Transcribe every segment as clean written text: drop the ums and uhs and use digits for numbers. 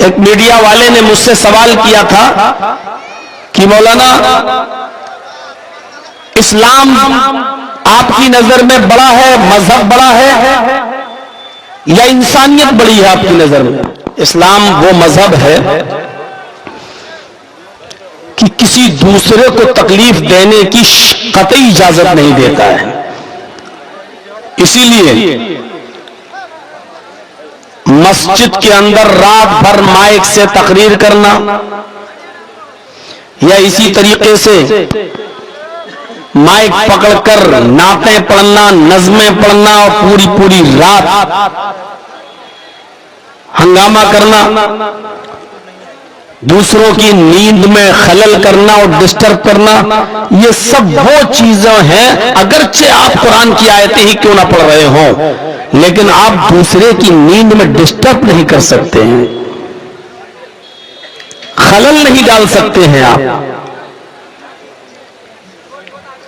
ایک میڈیا والے نے مجھ سے سوال کیا تھا کہ مولانا اسلام آپ کی نظر میں بڑا ہے، مذہب بڑا ہے یا انسانیت بڑی ہے آپ کی نظر میں؟ اسلام وہ مذہب ہے کہ کسی دوسرے کو تکلیف دینے کی قطعی اجازت نہیں دیتا ہے، اسی لیے مسجد کے اندر رات بھر مائک سے تقریر کرنا یا اسی طریقے سے مائک پکڑ کر نعتیں پڑھنا، نظمیں پڑھنا اور پوری رات ہنگامہ کرنا، دوسروں کی نیند میں خلل کرنا اور ڈسٹرب کرنا، یہ سب وہ چیزیں ہیں اگرچہ آپ قرآن کی آیتیں ہی کیوں نہ پڑھ رہے ہوں لیکن آپ دوسرے کی نیند میں ڈسٹرب نہیں کر سکتے ہیں، خلل نہیں ڈال سکتے ہیں آپ۔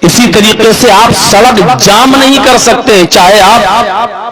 اسی طریقے سے آپ سڑک جام نہیں کر سکتے، چاہے آپ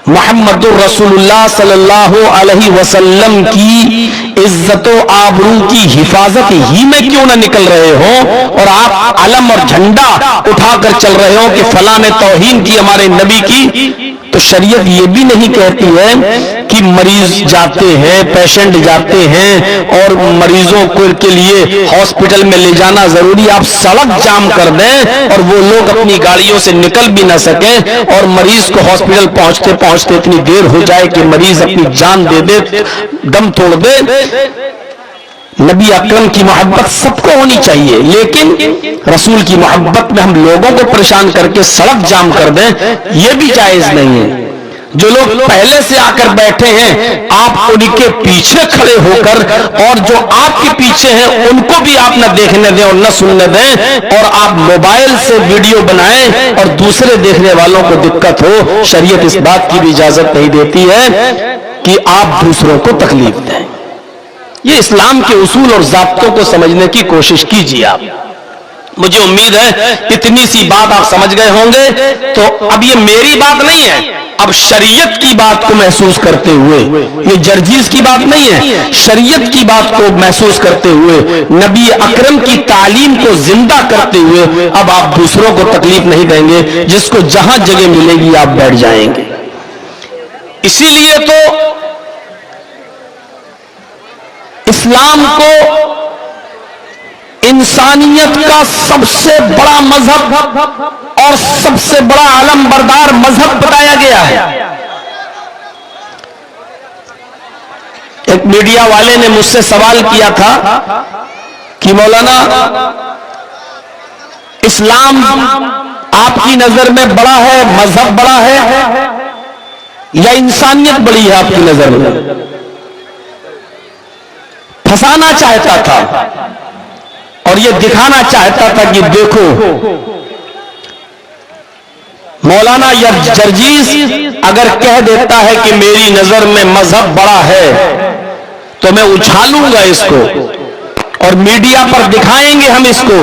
محمد الرسول اللہ صلی اللہ علیہ وسلم کی عزت و آبرو کی حفاظت ہی میں کیوں نہ نکل رہے ہوں اور آپ علم اور جھنڈا اٹھا کر چل رہے ہوں کہ فلاں نے توہین کی ہمارے نبی کی، تو شریعت یہ بھی نہیں کہتی ہے کہ مریض جاتے ہیں، پیشنٹ جاتے ہیں اور مریضوں کے لیے ہاسپٹل میں لے جانا ضروری، آپ سڑک جام کر دیں اور وہ لوگ اپنی گاڑیوں سے نکل بھی نہ سکیں اور مریض کو ہاسپٹل پہنچتے پہنچتے اتنی دیر ہو جائے کہ مریض اپنی جان دے دے، دم توڑ دے۔ نبی اکرم کی محبت سب کو ہونی چاہیے لیکن رسول کی محبت میں ہم لوگوں کو پریشان کر کے سڑک جام کر دیں یہ بھی جائز نہیں ہے۔ جو لوگ پہلے سے آ کر بیٹھے ہیں آپ ان کے پیچھے کھڑے ہو کر اور جو آپ کے پیچھے ہیں ان کو بھی آپ نہ دیکھنے دیں اور نہ سننے دیں اور آپ موبائل سے ویڈیو بنائیں اور دوسرے دیکھنے والوں کو دقت ہو، شریعت اس بات کی بھی اجازت نہیں دیتی ہے کہ آپ دوسروں کو تکلیف دیں۔ یہ اسلام کے اصول اور ضابطوں کو سمجھنے کی کوشش کیجیے آپ۔ مجھے امید ہے اتنی سی بات آپ سمجھ گئے ہوں گے، تو اب یہ میری بات نہیں ہے، اب شریعت کی بات کو محسوس کرتے ہوئے، یہ جرجیز کی بات نہیں ہے، شریعت کی بات کو محسوس کرتے ہوئے، نبی اکرم کی تعلیم کو زندہ کرتے ہوئے اب آپ دوسروں کو تکلیف نہیں دیں گے، جس کو جہاں جگہ ملے گی آپ بیٹھ جائیں گے۔ اسی لیے تو اسلام کو انسانیت کا سب سے بڑا مذہب اور سب سے بڑا علم بردار مذہب بتایا گیا ہے۔ ایک میڈیا والے نے مجھ سے سوال کیا تھا کہ مولانا اسلام آپ کی نظر میں بڑا ہے، مذہب بڑا ہے یا انسانیت بڑی ہے آپ کی نظر میں؟ پھنسانا چاہتا تھا اور یہ دکھانا چاہتا تھا کہ دیکھو مولانا یا جرجیز اگر کہہ دیتا ہے کہ میری نظر میں مذہب بڑا ہے تو میں اچھالوں گا اس کو اور میڈیا پر دکھائیں گے ہم اس کو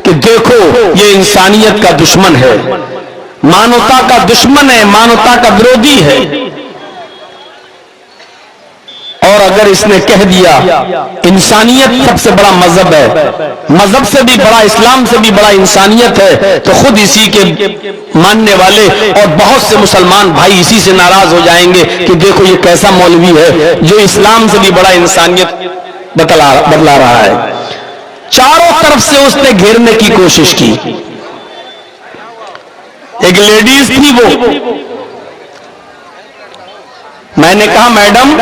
کہ دیکھو یہ انسانیت کا دشمن ہے، مانوتا کا دشمن ہے، مانوتا کا برودی ہے۔ اور اگر اس نے کہہ دیا انسانیت سب سے بڑا مذہب ہے، مذہب سے بھی بڑا، اسلام سے بھی بڑا انسانیت ہے، تو خود اسی کے ماننے والے اور بہت سے مسلمان بھائی اسی سے ناراض ہو جائیں گے کہ دیکھو یہ کیسا مولوی ہے جو اسلام سے بھی بڑا انسانیت بتلا رہا ہے۔ چاروں طرف سے اس نے گھیرنے کی کوشش کی۔ ایک لیڈیز تھی، وہ میں نے کہا میڈم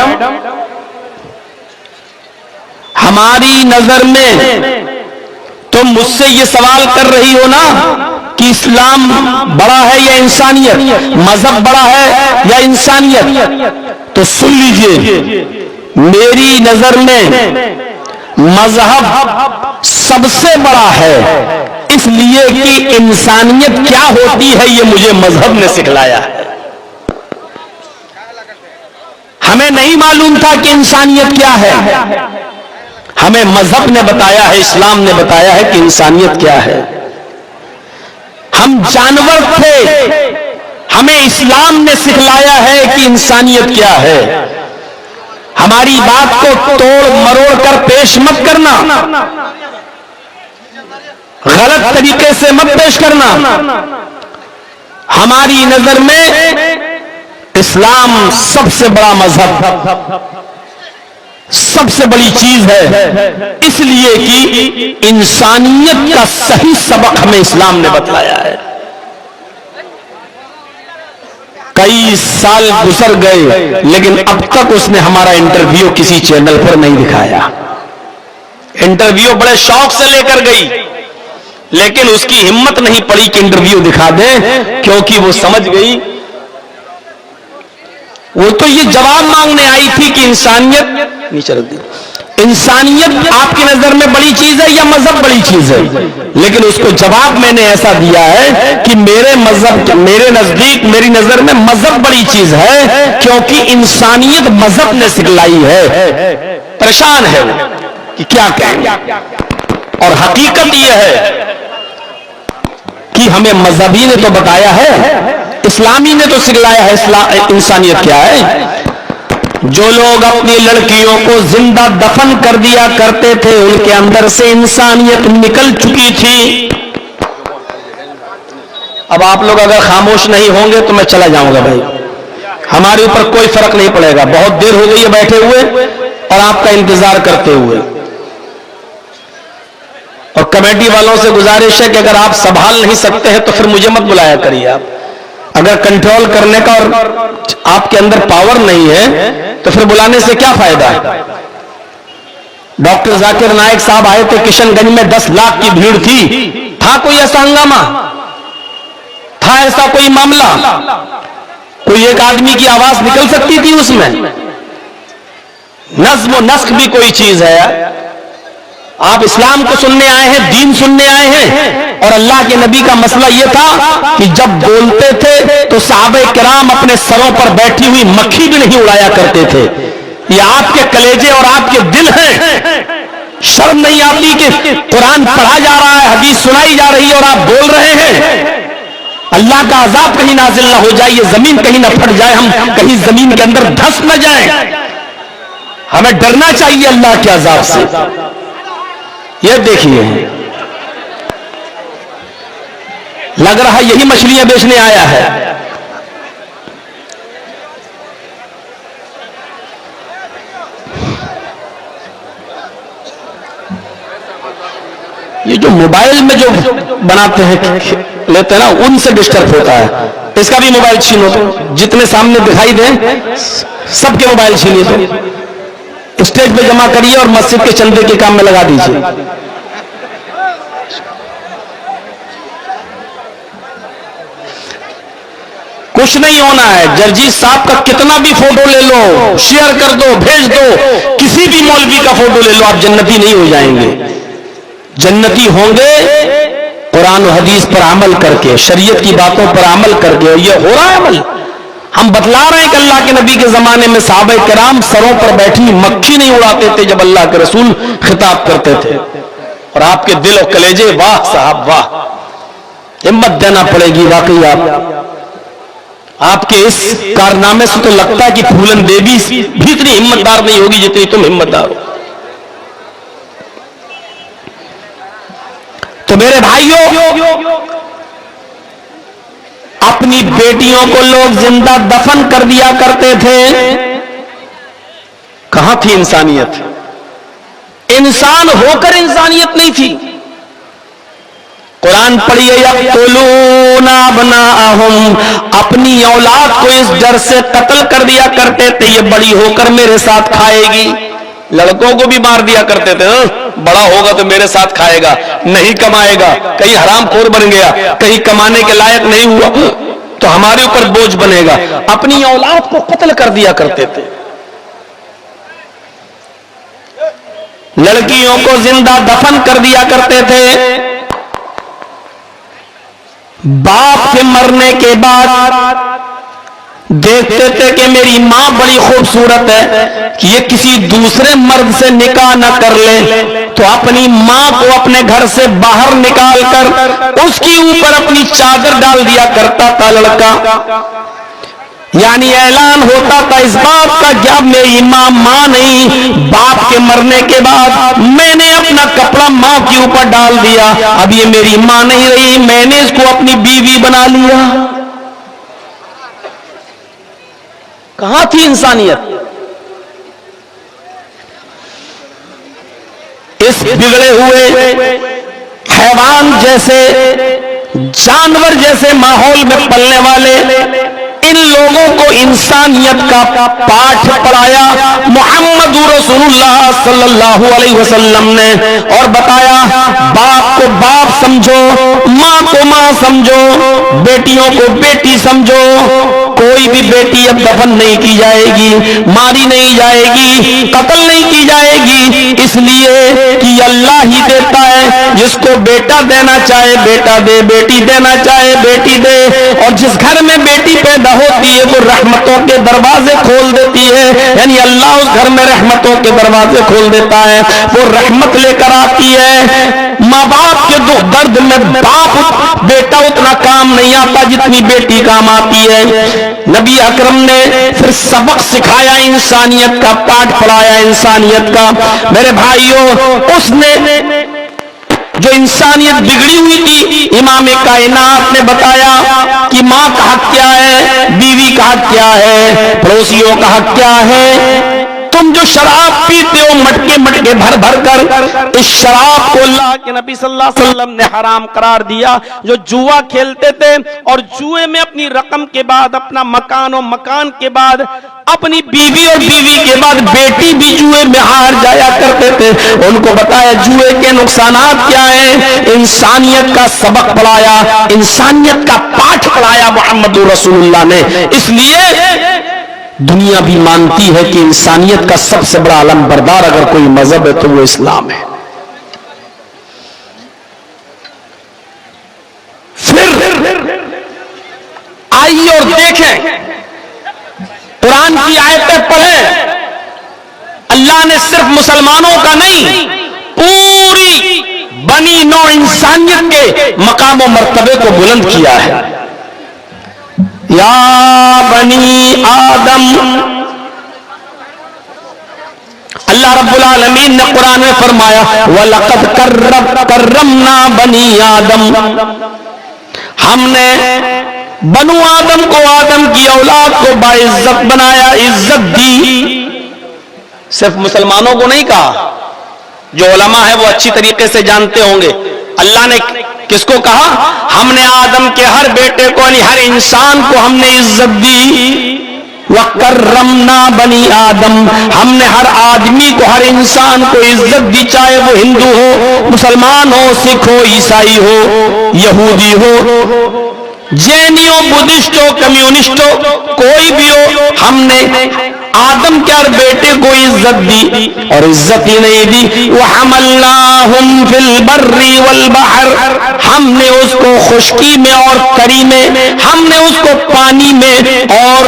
ہماری نظر میں تم مجھ سے یہ سوال کر رہی ہو نا کہ اسلام بڑا ہے یا انسانیت، مذہب بڑا ہے یا انسانیت، تو سن لیجئے میری نظر میں مذہب سب سے بڑا ہے، اس لیے کہ انسانیت کیا ہوتی ہے یہ مجھے مذہب نے سکھلایا ہے۔ ہمیں نہیں معلوم تھا کہ انسانیت کیا ہے، ہمیں مذہب نے بتایا ہے، اسلام نے بتایا ہے کہ انسانیت کیا ہے۔ ہم جانور تھے، ہمیں اسلام نے سکھلایا ہے کہ انسانیت کیا ہے۔ ہماری بات کو توڑ مروڑ کر پیش مت کرنا، غلط طریقے سے مت پیش کرنا۔ ہماری نظر میں اسلام سب سے بڑا مذہب، سب سے بڑی چیز ہے، اس لیے کہ انسانیت کا صحیح سبق ہمیں اسلام نے بتلایا ہے۔ کئی سال گزر گئے لیکن اب تک اس نے ہمارا انٹرویو کسی چینل پر نہیں دکھایا۔ انٹرویو بڑے شوق سے لے کر گئی لیکن اس کی ہمت نہیں پڑی کہ انٹرویو دکھا دیں، کیونکہ وہ سمجھ گئی، وہ تو یہ جواب مانگنے آئی تھی کہ انسانیت نیچے رکھ دی، انسانیت آپ کی نظر میں بڑی چیز ہے یا مذہب بڑی چیز ہے؟ لیکن اس کو جواب میں نے ایسا دیا ہے کہ میرے نزدیک، میری نظر میں مذہب بڑی چیز ہے، کیونکہ انسانیت مذہب نے سکھلائی ہے۔ پریشان ہے وہ کہ کیا کہیں، اور حقیقت یہ ہے کہ ہمیں مذہبی نے تو بتایا ہے، اسلامی نے تو سکھلایا ہے انسانیت کیا ہے۔ جو لوگ اپنی لڑکیوں کو زندہ دفن کر دیا کرتے تھے ان کے اندر سے انسانیت نکل چکی تھی۔ اب آپ لوگ اگر خاموش نہیں ہوں گے تو میں چلا جاؤں گا بھائی، ہمارے اوپر کوئی فرق نہیں پڑے گا، بہت دیر ہو گئی ہے بیٹھے ہوئے اور آپ کا انتظار کرتے ہوئے۔ اور کمیٹی والوں سے گزارش ہے کہ اگر آپ سنبھال نہیں سکتے ہیں تو پھر مجھے مت بلایا کریے، آپ اگر کنٹرول کرنے کا اور آپ کے اندر پاور نہیں ہے تو پھر بلانے سے کیا فائدہ ہے؟ ڈاکٹر ذاکر نائک صاحب آئے تھے کشن گنج میں، 10 لاکھ کی بھیڑ تھی، تھا کوئی ایسا ہنگامہ؟ تھا ایسا کوئی معاملہ؟ کوئی ایک آدمی کی آواز نکل سکتی تھی اس میں؟ نظم و نسق بھی کوئی چیز ہے۔ آپ اسلام کو سننے آئے ہیں، دین سننے آئے ہیں، اور اللہ کے نبی کا مسئلہ یہ تھا کہ جب بولتے تھے تو صحابہ کرام اپنے سروں پر بیٹھی ہوئی مکھی بھی نہیں اڑایا کرتے تھے۔ یہ آپ کے کلیجے اور آپ کے دل ہیں، شرم نہیں آتی کہ قرآن پڑھا جا رہا ہے، حدیث سنائی جا رہی ہے اور آپ بول رہے ہیں؟ اللہ کا عذاب کہیں نازل نہ ہو جائے، یہ زمین کہیں نہ پھٹ جائے، ہم کہیں زمین کے اندر دھس نہ جائیں۔ ہمیں ڈرنا چاہیے اللہ کے عذاب سے۔ یہ دیکھیے، لگ رہا یہی مچھلیاں بیچنے آیا ہے۔ یہ جو موبائل میں جو بناتے ہیں لیتے ہیں نا، ان سے ڈسٹرب ہوتا ہے۔ اس کا بھی موبائل چھینو، تو جتنے سامنے دکھائی دیں سب کے موبائل چھینیے، تو اسٹیج پہ جمع کریے اور مسجد کے چندے کے کام میں لگا دیجیے۔ کچھ نہیں ہونا ہے، جرجیت صاحب کا کتنا بھی فوٹو لے لو، شیئر کر دو، بھیج دو، کسی بھی مولوی کا فوٹو لے لو، آپ جنتی نہیں ہو جائیں گے۔ جنتی ہوں گے قرآن و حدیث پر عمل کر کے، شریعت کی باتوں پر عمل کر کے، اور یہ ہو رہا ہے عمل۔ ہم بتلا رہے ہیں کہ اللہ کے نبی کے زمانے میں صحابہ کرام سروں پر بیٹھی مکھی نہیں اڑاتے تھے جب اللہ کے رسول خطاب کرتے تھے، اور آپ کے دل و کلیجے، واہ صاحب واہ، ہمت دینا پڑے گی واقعی۔ آپ کے اس کارنامے سے تو لگتا ہے کہ پھولن دیوی بھی اتنی ہمت دار نہیں ہوگی جتنی تم ہمت دار ہو۔ تو میرے بھائیوں، اپنی بیٹیوں کو لوگ زندہ دفن کر دیا کرتے تھے، کہاں تھی انسانیت؟ انسان ہو کر انسانیت نہیں تھی۔ قرآن پڑھیے، یقتلون ابناءہم، اپنی اولاد کو اس ڈر سے قتل کر دیا کرتے تھے یہ بڑی ہو کر میرے ساتھ کھائے گی۔ لڑکوں کو بھی مار دیا کرتے تھے، بڑا ہوگا تو میرے ساتھ کھائے گا، نہیں کمائے گا، کہیں حرام خور بن گیا، کہیں کمانے کے لائق نہیں ہوا تو ہمارے اوپر بوجھ بنے گا۔ اپنی اولاد کو قتل کر دیا کرتے تھے، لڑکیوں کو زندہ دفن کر دیا کرتے تھے۔ باپ کے مرنے کے بعد دیکھتے تھے کہ میری ماں بڑی خوبصورت ہے، کہ یہ کسی دوسرے مرد سے نکاح نہ کر لے، تو اپنی ماں کو اپنے گھر سے باہر نکال کر اس کی اوپر اپنی چادر ڈال دیا کرتا تھا لڑکا۔ یعنی اعلان ہوتا تھا اس بات کا کہ اب میری ماں نہیں، باپ کے مرنے کے بعد میں نے اپنا کپڑا ماں کے اوپر ڈال دیا، اب یہ میری ماں نہیں رہی، میں نے اس کو اپنی بیوی بنا لیا۔ کہاں تھی انسانیت؟ اس بگڑے ہوئے حیوان جیسے، جانور جیسے ماحول میں پلنے والے ان لوگوں کو انسانیت کا پاٹھ پڑھایا محمد رسول اللہ صلی اللہ علیہ وسلم نے، اور بتایا باپ کو باپ سمجھو، ماں کو ماں سمجھو، بیٹیوں کو بیٹی سمجھو، کوئی بھی بیٹی اب دفن نہیں کی جائے گی، ماری نہیں جائے گی، قتل نہیں کی جائے گی، اس لیے کہ اللہ ہی دیتا ہے، جس کو بیٹا دینا چاہے بیٹا دے، بیٹی دینا چاہے بیٹی دے، اور جس گھر میں بیٹی پیدا ہوتی ہے وہ رحمتوں کے دروازے کھول دیتی ہے، یعنی اللہ اس گھر میں رحمتوں کے دروازے کھول دیتا ہے، وہ رحمت لے کر آتی ہے۔ ماں باپ کے دکھ درد میں باپ بیٹا اتنا کام نہیں آتا جتنی بیٹی کام آتی ہے۔ نبی اکرم نے پھر سبق سکھایا، انسانیت کا پاٹھ پڑھایا، انسانیت کا۔ میرے بھائیوں، اس نے جو انسانیت بگڑی ہوئی تھی، امام کائنات نے بتایا کہ ماں کا حق کیا ہے، بیوی کا حق کیا ہے، پڑوسیوں کا حق کیا ہے۔ تم جو شراب پیتے ہو مٹکے مٹکے بھر بھر کر، اس شراب کو اللہ کے نبی صلی اللہ علیہ وسلم نے حرام قرار دیا۔ جو جوا کھیلتے تھے اور جوئے میں اپنی رقم کے بعد اپنا مکان اور مکان کے بعد اپنی بیوی اور بیوی کے بعد بیٹی بھی جوئے میں ہار جایا کرتے تھے، ان کو بتایا جوئے کے نقصانات کیا ہیں، انسانیت کا سبق پڑھایا، انسانیت کا پاٹھ پڑھایا محمد رسول اللہ نے۔ اس لیے دنیا بھی مانتی ہے کہ انسانیت کا سب سے بڑا علم بردار اگر کوئی مذہب ہے تو وہ اسلام ہے۔ پھر آئیے اور دیکھیں، قرآن کی آیتیں پڑھیں، اللہ نے صرف مسلمانوں کا نہیں، پوری بنی نوع انسانیت کے مقام و مرتبے کو بلند کیا ہے۔ یا بنی آدم، اللہ رب العالمین نے قرآن میں فرمایا وَلَقَدْ كَرَّمْنَا بَنِي آدم، ہم نے بنو آدم کو، آدم کی اولاد کو باعزت بنایا، عزت دی۔ صرف مسلمانوں کو نہیں کہا، جو علماء ہیں وہ اچھی طریقے سے جانتے ہوں گے، اللہ نے کس کو کہا؟ ہم نے آدم کے ہر بیٹے کو، یعنی ہر انسان کو ہم نے عزت دی۔ وَكَرَّمْنَا بَنِي آدم، ہم نے ہر آدمی کو، ہر انسان کو عزت دی، چاہے وہ ہندو ہو، مسلمان ہو، سکھ ہو، عیسائی ہو، یہودی ہو، جینی ہو، بدھسٹ ہو، کمیونسٹ ہو، کوئی بھی ہو، ہم نے آدم کے ہر بیٹے کو عزت دی، اور عزت ہی نہیں دی وَحَمَلْنَاهُمْ فِي الْبَرِّ وَالْبَحْرِ، ہم نے اس کو خشکی میں اور تری میں، ہم نے اس کو پانی میں اور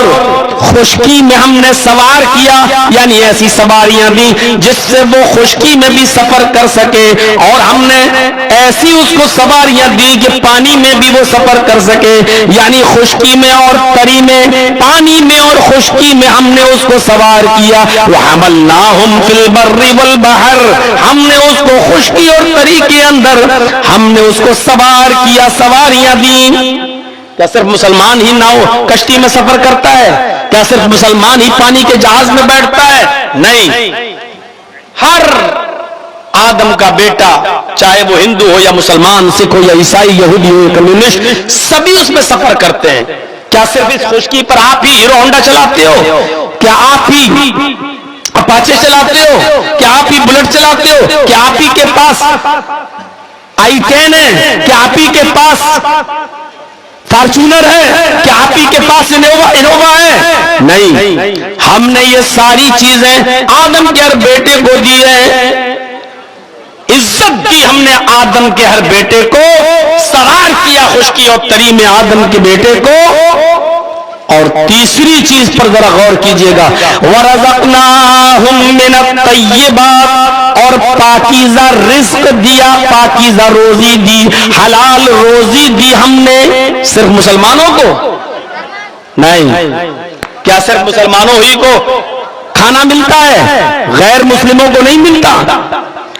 خشکی میں ہم نے سوار کیا، یعنی ایسی سواریاں دی جس سے وہ خشکی میں بھی سفر کر سکے، اور ہم نے ایسی اس کو سواریاں دی کہ پانی میں بھی وہ سفر کر سکے، یعنی خشکی میں اور تری میں، پانی میں اور خشکی میں ہم نے اس کو سوار کیا۔ وَحَمَلْنَاهُمْ فِي الْبَرِّ وَالْبَحْرِ، ہم نے اس کو خشکی اور تری کے اندر ہم نے اس کو سوار کیا، سواریاں دی۔ کیا صرف مسلمان ہی ناؤ کشتی میں سفر کرتا ہے؟ کیا صرف مسلمان ہی پانی کے جہاز میں بیٹھتا ہے؟ نہیں، ہر آدم کا بیٹا، چاہے وہ ہندو ہو یا مسلمان، سکھ ہو یا عیسائی، یہودی ہو یا کمیونسٹ، سبھی اس میں سفر کرتے ہیں۔ کیا صرف اس خشکی پر آپ ہی ہیرو ہونڈا چلاتے ہو؟ کیا آپ ہی اپاچے چلاتے ہو؟ کیا آپ ہی بلٹ چلاتے ہو؟ کیا آپ ہی کے پاس i10 ہے؟ کیا آپ ہی کے پاس فارچونر ہے؟ کیا آپ ہی کے پاس انووا ہے؟ نہیں، ہم نے یہ ساری چیزیں آدم کے ہر بیٹے کو دی ہے، عزت دی ہم نے آدم کے ہر بیٹے کو، سوار کیا خشکی اور تری میں آدم کے بیٹے کو۔ اور تیسری چیز پر ذرا غور کیجئے گا، وَرَزَقْنَاهُمْ مِنَ الطَّيِّبَاتِ، اور پاکیزہ رزق دیا، پاکیزہ روزی دی، حلال روزی دی ہم نے۔ صرف مسلمانوں کو نہیں، کیا صرف مسلمانوں ہی کو کھانا ملتا ہے؟ غیر مسلموں کو نہیں ملتا؟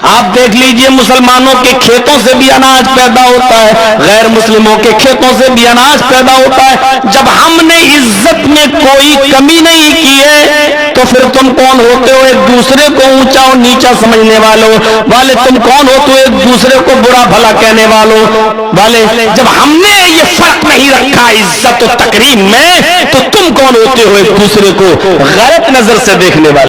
آپ دیکھ لیجئے مسلمانوں کے کھیتوں سے بھی اناج پیدا ہوتا ہے، غیر مسلموں کے کھیتوں سے بھی اناج پیدا ہوتا ہے۔ جب ہم نے عزت میں کوئی کمی نہیں کی ہے تو پھر تم کون ہوتے ہو ایک دوسرے کو اونچا اور نیچا سمجھنے والے؟ تم کون ہوتے ہو ایک دوسرے کو برا بھلا کہنے والے؟ جب ہم نے یہ فرق نہیں رکھا عزت و تکریم میں تو تم کون ہوتے ہو ایک دوسرے کو غلط نظر سے دیکھنے والے؟